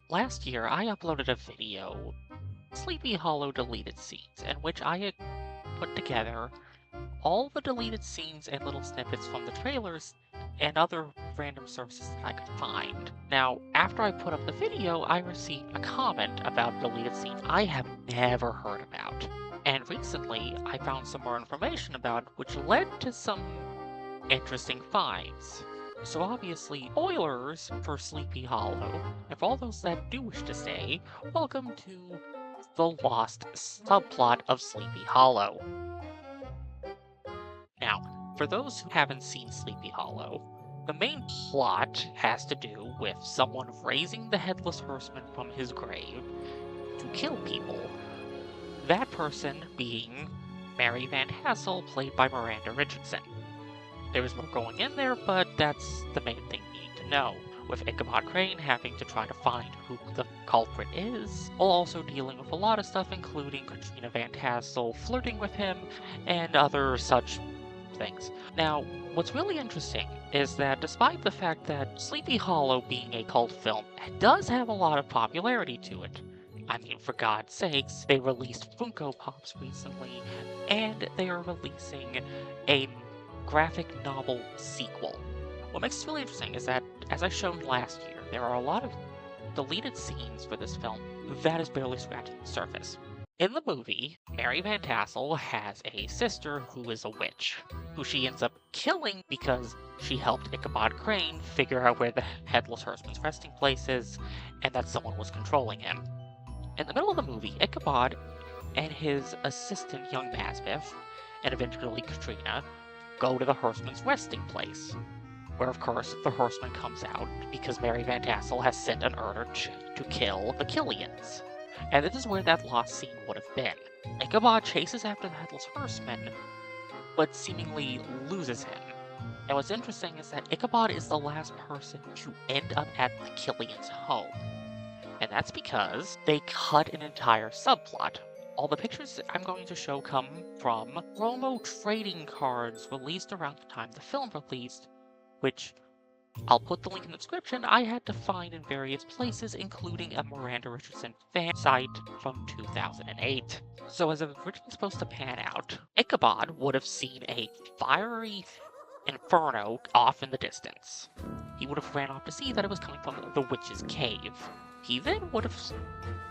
Last year, I uploaded a video, Sleepy Hollow deleted scenes, in which I had put together all the deleted scenes and little snippets from the trailers and other random sources that I could find. Now, after I put up the video, I received a comment about a deleted scene I have never heard about. And recently, I found some more information about it, which led to some interesting finds. So obviously, spoilers for Sleepy Hollow, and for all those that do wish to stay, welcome to the lost subplot of Sleepy Hollow. Now, for those who haven't seen Sleepy Hollow, the main plot has to do with someone raising the Headless Horseman from his grave to kill people. That person being Mary Van Tassel, played by Miranda Richardson. There's more going in there, but that's the main thing you need to know, with Ichabod Crane having to try to find who the culprit is, while also dealing with a lot of stuff including Katrina Van Tassel flirting with him, and other such things. Now, what's really interesting is that despite the fact that Sleepy Hollow being a cult film, it does have a lot of popularity to it. I mean, for God's sakes, they released Funko Pops recently, and they are releasing a graphic novel sequel. What makes this really interesting is that, as I showed last year, there are a lot of deleted scenes for this film that is barely scratching the surface. In the movie, Mary Van Tassel has a sister who is a witch, who she ends up killing because she helped Ichabod Crane figure out where the Headless Horseman's resting place is, and that someone was controlling him. In the middle of the movie, Ichabod and his assistant, young Masbiff, and eventually Katrina, go to the Horseman's resting place, where of course the Horseman comes out because Mary Van Tassel has sent an urge to kill the Killians. And this is where that lost scene would have been. Ichabod chases after the Headless Horseman, but seemingly loses him. And what's interesting is that Ichabod is the last person to end up at the Killians' home. And that's because they cut an entire subplot. All the pictures I'm going to show come from promo trading cards released around the time the film released, which I'll put the link in the description. I had to find in various places, including a Miranda Richardson fan site from 2008. So as it was originally supposed to pan out, Ichabod would have seen a fiery inferno off in the distance. He would have ran off to see that it was coming from the witch's cave. He then would have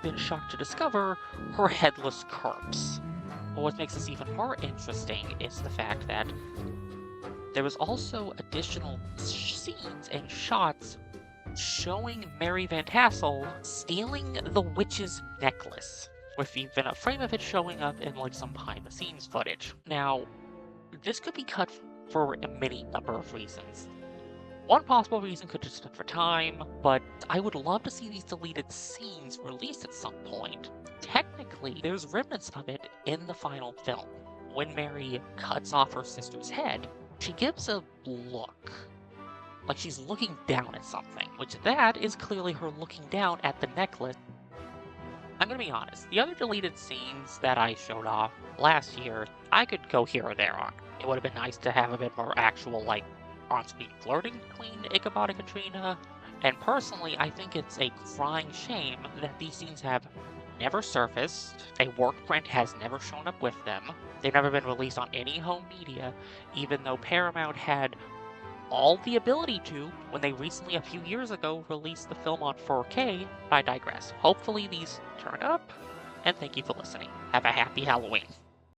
been shocked to discover her headless corpse. But what makes this even more interesting is the fact that there was also additional scenes and shots showing Mary Van Tassel stealing the witch's necklace, with even a frame of it showing up in like some behind-the-scenes footage. Now, this could be cut for a many number of reasons. One possible reason could just be for time, but I would love to see these deleted scenes released at some point. Technically, there's remnants of it in the final film. When Mary cuts off her sister's head, she gives a look, like she's looking down at something, which that is clearly her looking down at the necklace. I'm gonna be honest, the other deleted scenes that I showed off last year, I could go here or there on. It would have been nice to have a bit more actual, like, on-screen flirting between Ichabod and Katrina, and personally, I think it's a crying shame that these scenes have never surfaced, a work print has never shown up with them, they've never been released on any home media, even though Paramount had all the ability to when they recently, a few years ago, released the film on 4K. I digress. Hopefully these turn up, and thank you for listening. Have a happy Halloween.